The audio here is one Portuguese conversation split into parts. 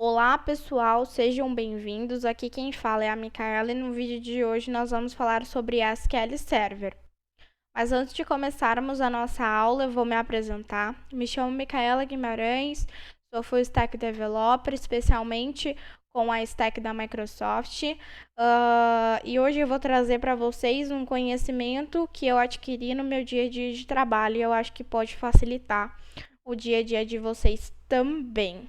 Olá pessoal, sejam bem-vindos. Aqui quem fala é a Micaela e no vídeo de hoje nós vamos falar sobre SQL Server. Mas antes de começarmos a nossa aula, eu vou me apresentar. Me chamo Micaela Guimarães, sou Full Stack Developer, especialmente com a Stack da Microsoft. E hoje eu vou trazer para vocês um conhecimento que eu adquiri no meu dia a dia de trabalho e eu acho que pode facilitar o dia a dia de vocês também.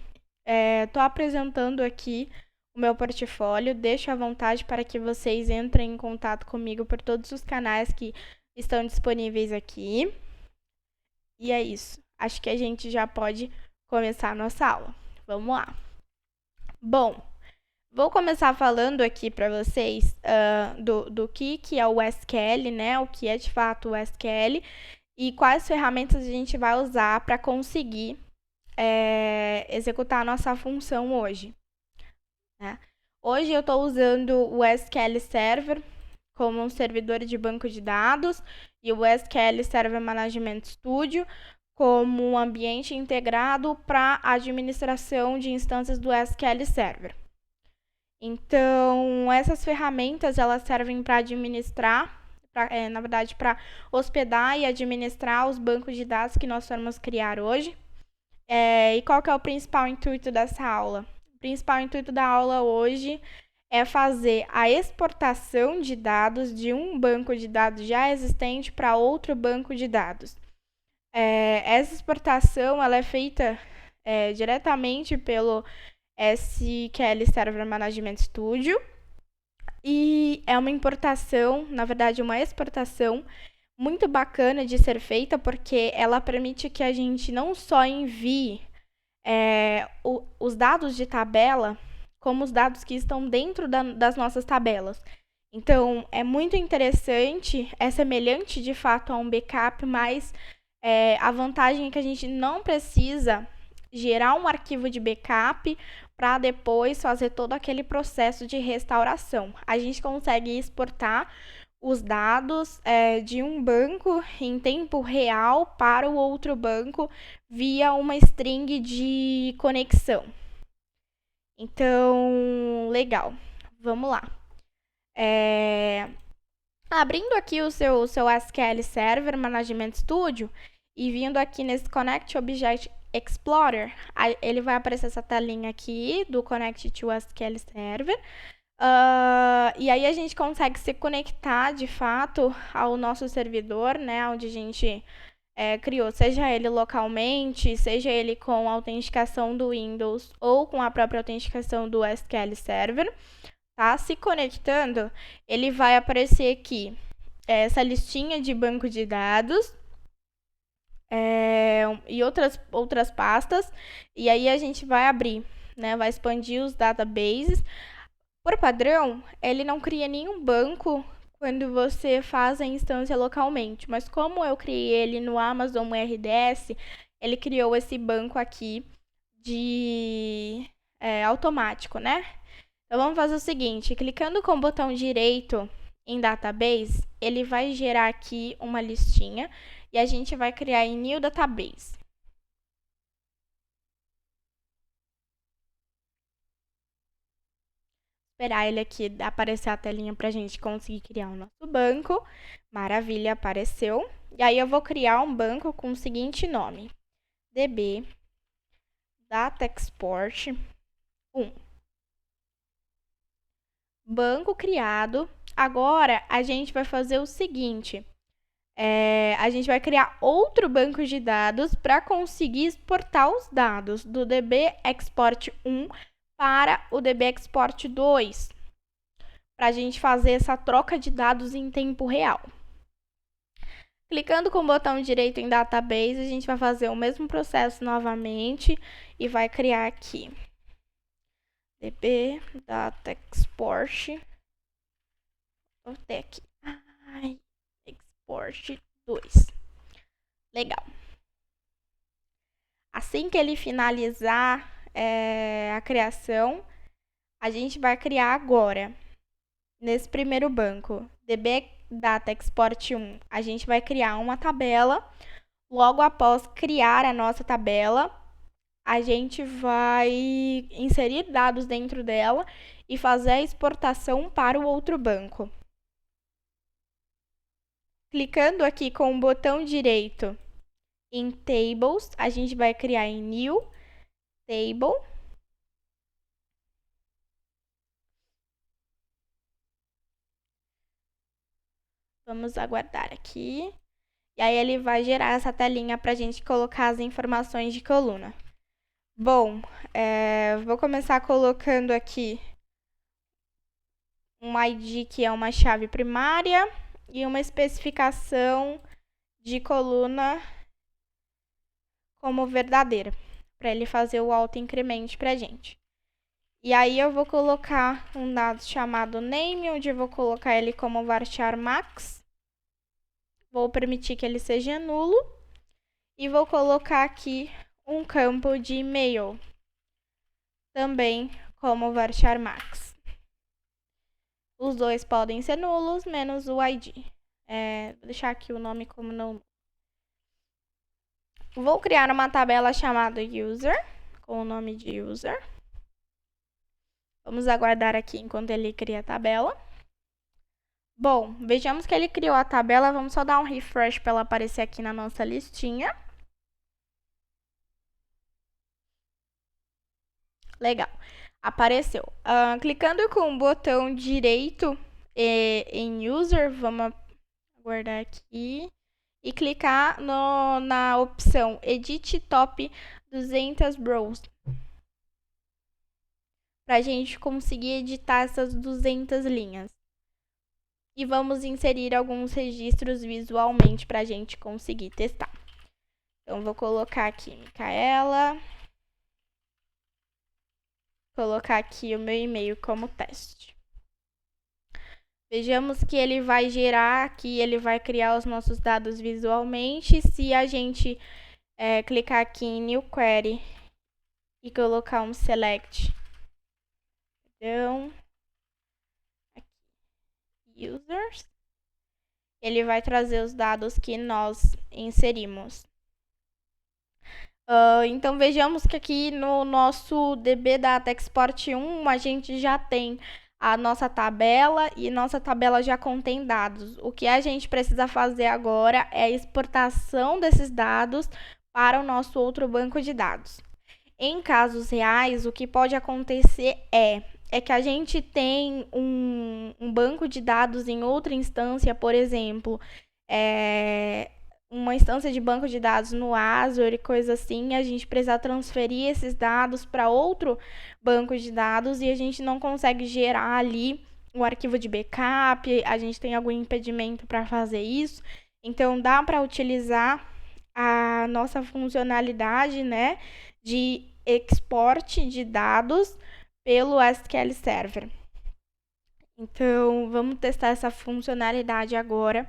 Estou apresentando aqui o meu portfólio, deixo à vontade para que vocês entrem em contato comigo por todos os canais que estão disponíveis aqui. E é isso. Acho que a gente já pode começar a nossa aula. Vamos lá. Bom, vou começar falando aqui para vocês do que é o SQL, né? O que é de fato o SQL e quais ferramentas a gente vai usar para conseguir executar a nossa função hoje. Né? Hoje eu estou usando o SQL Server como um servidor de banco de dados e o SQL Server Management Studio como um ambiente integrado para administração de instâncias do SQL Server. Então, essas ferramentas elas servem para administrar, na verdade, para hospedar e administrar os bancos de dados que nós vamos criar hoje. E qual que é o principal intuito dessa aula? O principal intuito da aula hoje é fazer a exportação de dados de um banco de dados já existente para outro banco de dados. Essa exportação ela é feita diretamente pelo SQL Server Management Studio e é uma importação, na verdade, uma exportação muito bacana de ser feita, porque ela permite que a gente não só envie os dados de tabela, como os dados que estão dentro das nossas tabelas. Então, é muito interessante, é semelhante de fato a um backup, mas a vantagem é que a gente não precisa gerar um arquivo de backup para depois fazer todo aquele processo de restauração. A gente consegue exportar os dados de um banco em tempo real para o outro banco via uma string de conexão. Então, legal. Vamos lá. Abrindo aqui o seu SQL Server Management Studio e vindo aqui nesse Connect Object Explorer, ele vai aparecer essa telinha aqui do Connect to SQL Server. E aí a gente consegue se conectar de fato ao nosso servidor, né, onde a gente criou, seja ele localmente, seja ele com a autenticação do Windows ou com a própria autenticação do SQL Server. Tá? Se conectando, ele vai aparecer aqui essa listinha de banco de dados e outras pastas. E aí a gente vai abrir, né, vai expandir os databases. Por padrão, ele não cria nenhum banco quando você faz a instância localmente, mas como eu criei ele no Amazon RDS, ele criou esse banco aqui de automático, né? Então, vamos fazer o seguinte, clicando com o botão direito em Database, ele vai gerar aqui uma listinha e a gente vai criar em New Database. Esperar ele aqui aparecer a telinha para a gente conseguir criar o nosso banco. Maravilha, apareceu. E aí eu vou criar um banco com o seguinte nome: DB Data Export 1. Banco criado. Agora a gente vai fazer o seguinte: a gente vai criar outro banco de dados para conseguir exportar os dados do DB Export 1 para o DB Export 2, para a gente fazer essa troca de dados em tempo real. Clicando com o botão direito em Database, a gente vai fazer o mesmo processo novamente e vai criar aqui DB Data Export. Vou ter aqui Export 2. Legal. Assim que ele finalizar a criação, a gente vai criar agora, nesse primeiro banco, DB Data Export 1, a gente vai criar uma tabela. Logo após criar a nossa tabela, a gente vai inserir dados dentro dela e fazer a exportação para o outro banco. Clicando aqui com o botão direito em Tables, a gente vai criar em New Table. Vamos aguardar aqui. E aí ele vai gerar essa telinha para a gente colocar as informações de coluna. Bom, vou começar colocando aqui um ID que é uma chave primária e uma especificação de coluna como verdadeira, para ele fazer o auto-increment para a gente. E aí eu vou colocar um dado chamado name, onde eu vou colocar ele como varchar max. Vou permitir que ele seja nulo. E vou colocar aqui um campo de e-mail, também como varchar max. Os dois podem ser nulos, menos o ID. Vou deixar aqui o nome como não. Vou criar uma tabela chamada user, com o nome de user. Vamos aguardar aqui enquanto ele cria a tabela. Bom, vejamos que ele criou a tabela. Vamos só dar um refresh para ela aparecer aqui na nossa listinha. Legal, apareceu. Clicando com o botão direito em user, vamos aguardar aqui. E clicar na opção Edit Top 200 Rows. Para a gente conseguir editar essas 200 linhas. E vamos inserir alguns registros visualmente para a gente conseguir testar. Então, vou colocar aqui Micaela. Colocar aqui o meu e-mail como teste. Vejamos que ele vai gerar aqui, ele vai criar os nossos dados visualmente. Se a gente clicar aqui em New Query e colocar um Select, então, aqui, Users, ele vai trazer os dados que nós inserimos. Então, vejamos que aqui no nosso DB Data Export 1, a gente já tem a nossa tabela e nossa tabela já contém dados. O que a gente precisa fazer agora é a exportação desses dados para o nosso outro banco de dados. Em casos reais, o que pode acontecer é que a gente tem um banco de dados em outra instância, por exemplo, uma instância de banco de dados no Azure, coisa assim, a gente precisa transferir esses dados para outro banco de dados e a gente não consegue gerar ali o arquivo de backup, a gente tem algum impedimento para fazer isso. Então, dá para utilizar a nossa funcionalidade, né, de export de dados pelo SQL Server. Então, vamos testar essa funcionalidade agora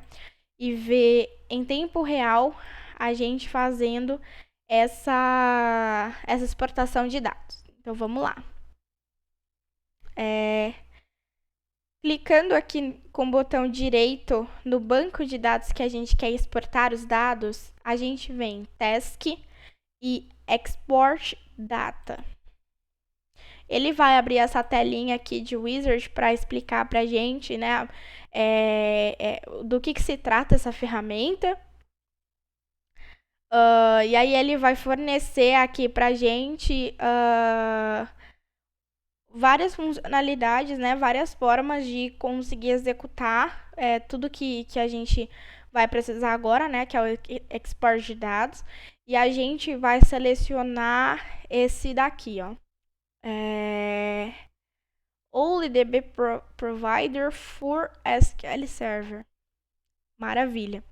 e ver em tempo real a gente fazendo essa exportação de dados. Então, vamos lá. Clicando aqui com o botão direito no banco de dados que a gente quer exportar os dados, a gente vem Task e Export Data. Ele vai abrir essa telinha aqui de Wizard para explicar para a gente, né, do que se trata essa ferramenta. E aí ele vai fornecer aqui para a gente várias funcionalidades, né, várias formas de conseguir executar tudo que a gente vai precisar agora, né, que é o export de dados. E a gente vai selecionar esse daqui, ó. Only DB Provider for SQL Server. Maravilha.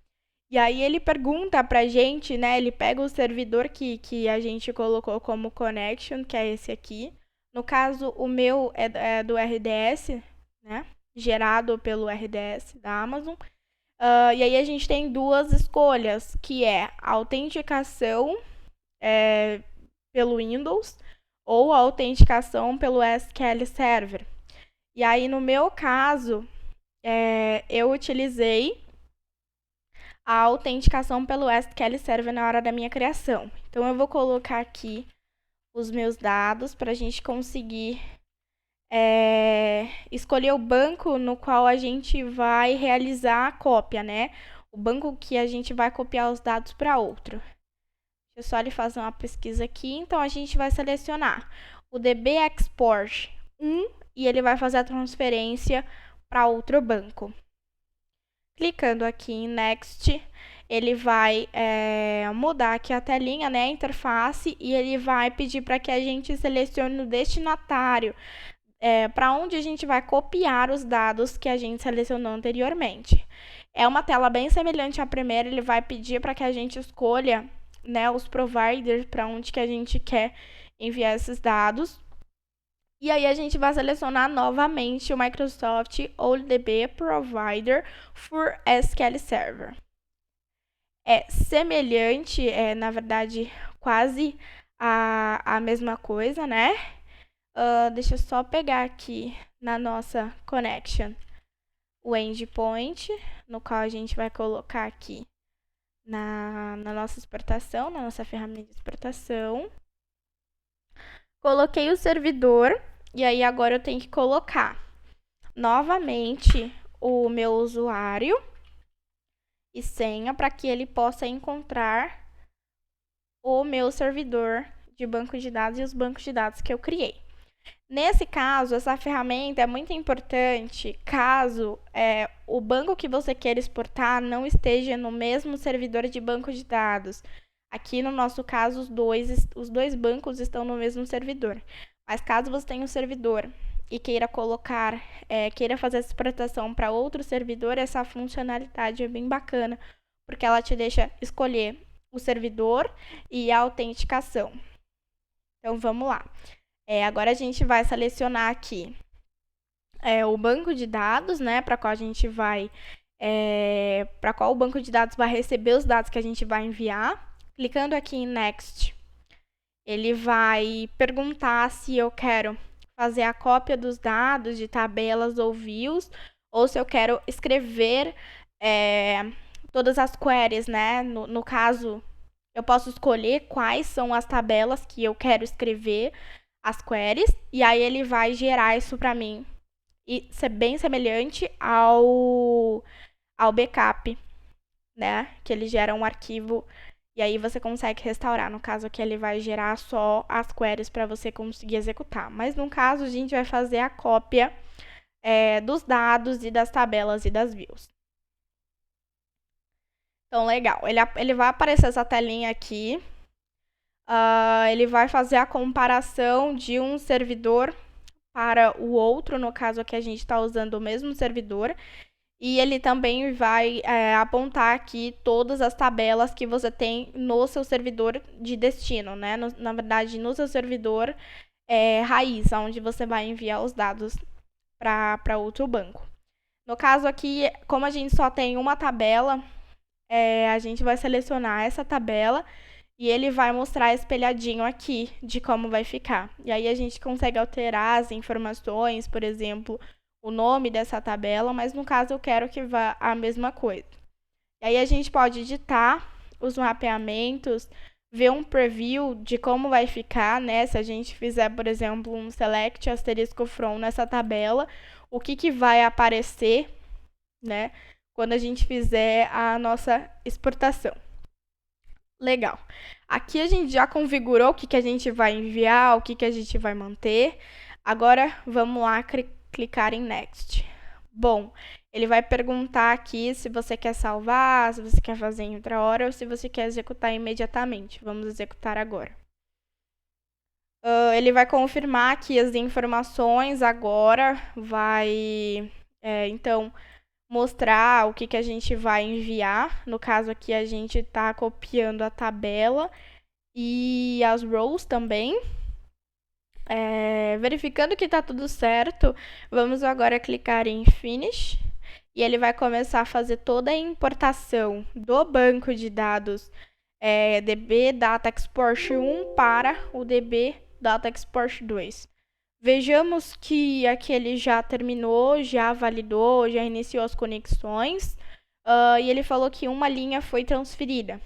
E aí ele pergunta pra gente, né, ele pega o servidor que a gente colocou como connection, que é esse aqui. No caso, o meu é do RDS, né, gerado pelo RDS da Amazon. E aí a gente tem duas escolhas, que é a autenticação pelo Windows ou a autenticação pelo SQL Server. E aí, no meu caso, eu utilizei a autenticação pelo SQL Server na hora da minha criação. Então, eu vou colocar aqui os meus dados para a gente conseguir escolher o banco no qual a gente vai realizar a cópia, né? O banco que a gente vai copiar os dados para outro. Deixa eu só lhe fazer uma pesquisa aqui. Então, a gente vai selecionar o DB Export 1 e ele vai fazer a transferência para outro banco. Clicando aqui em Next, ele vai mudar aqui a telinha, né, a interface, e ele vai pedir para que a gente selecione o destinatário, para onde a gente vai copiar os dados que a gente selecionou anteriormente. É uma tela bem semelhante à primeira, ele vai pedir para que a gente escolha, né, os providers para onde que a gente quer enviar esses dados. E aí a gente vai selecionar novamente o Microsoft ODB Provider for SQL Server. É semelhante, na verdade, quase a mesma coisa, né? Deixa eu só pegar aqui na nossa connection o endpoint, no qual a gente vai colocar aqui na nossa exportação, na nossa ferramenta de exportação. Coloquei o servidor e aí agora eu tenho que colocar novamente o meu usuário e senha para que ele possa encontrar o meu servidor de banco de dados e os bancos de dados que eu criei. Nesse caso, essa ferramenta é muito importante caso o banco que você queira exportar não esteja no mesmo servidor de banco de dados. Aqui no nosso caso, os dois bancos estão no mesmo servidor. Mas caso você tenha um servidor e queira colocar, queira fazer essa exportação para outro servidor, essa funcionalidade é bem bacana, porque ela te deixa escolher o servidor e a autenticação. Então, vamos lá. Agora a gente vai selecionar aqui o banco de dados, né, para qual a gente vai, para qual o banco de dados vai receber os dados que a gente vai enviar. Clicando aqui em Next, ele vai perguntar se eu quero fazer a cópia dos dados de tabelas ou views, ou se eu quero escrever todas as queries, né? No caso, eu posso escolher quais são as tabelas que eu quero escrever as queries, e aí ele vai gerar isso para mim. E ser bem semelhante ao backup, né? Que ele gera um arquivo e aí você consegue restaurar. No caso aqui, ele vai gerar só as queries para você conseguir executar. Mas no caso, a gente vai fazer a cópia dos dados e das tabelas e das views. Então, legal. Ele vai aparecer essa telinha aqui. Ele vai fazer a comparação de um servidor para o outro. No caso aqui, a gente está usando o mesmo servidor. E ele também vai apontar aqui todas as tabelas que você tem no seu servidor de destino, né? Na verdade, no seu servidor raiz, onde você vai enviar os dados para outro banco. No caso aqui, como a gente só tem uma tabela, a gente vai selecionar essa tabela e ele vai mostrar espelhadinho aqui de como vai ficar. E aí a gente consegue alterar as informações, por exemplo, o nome dessa tabela, mas no caso eu quero que vá a mesma coisa. E aí a gente pode editar os mapeamentos, ver um preview de como vai ficar, né? Se a gente fizer, por exemplo, um select asterisco from nessa tabela, o que vai aparecer, né? Quando a gente fizer a nossa exportação. Legal. Aqui a gente já configurou o que a gente vai enviar, o que a gente vai manter. Agora, vamos lá clicar em Next. Bom, ele vai perguntar aqui se você quer salvar, se você quer fazer em outra hora ou se você quer executar imediatamente. Vamos executar agora. Ele vai confirmar aqui as informações agora, vai, então, mostrar o que a gente vai enviar. No caso aqui, a gente está copiando a tabela e as rows também. Verificando que está tudo certo, vamos agora clicar em Finish. E ele vai começar a fazer toda a importação do banco de dados DB Data Export 1 para o DB Data Export 2. Vejamos que aqui ele já terminou, já validou, já iniciou as conexões. E ele falou que uma linha foi transferida.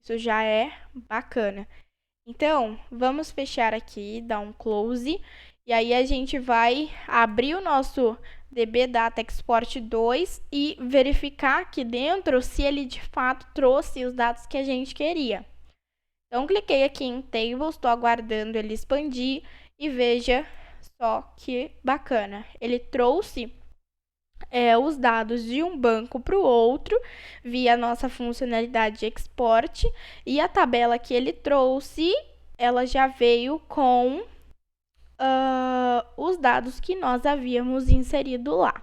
Isso já é bacana. Então, vamos fechar aqui, dar um close, e aí a gente vai abrir o nosso DB Data Export 2 e verificar aqui dentro se ele de fato trouxe os dados que a gente queria. Então, cliquei aqui em Tables, estou aguardando ele expandir e veja só que bacana. Ele trouxe os dados de um banco para o outro via a nossa funcionalidade de export, e a tabela que ele trouxe, ela já veio com os dados que nós havíamos inserido lá.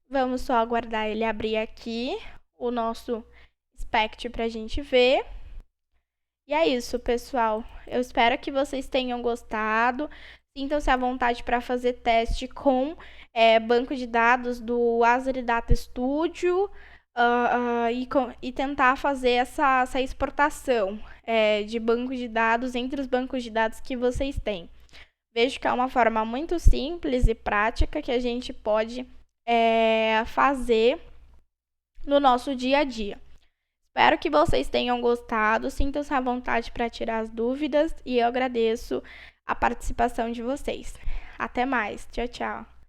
Vamos só aguardar ele abrir aqui o nosso Spect para a gente ver. E é isso, pessoal. Eu espero que vocês tenham gostado. Sintam-se à vontade para fazer teste com banco de dados do Azure Data Studio e tentar fazer essa exportação de banco de dados entre os bancos de dados que vocês têm. Vejo que é uma forma muito simples e prática que a gente pode fazer no nosso dia a dia. Espero que vocês tenham gostado, sintam-se à vontade para tirar as dúvidas e eu agradeço a participação de vocês. Até mais, tchau, tchau!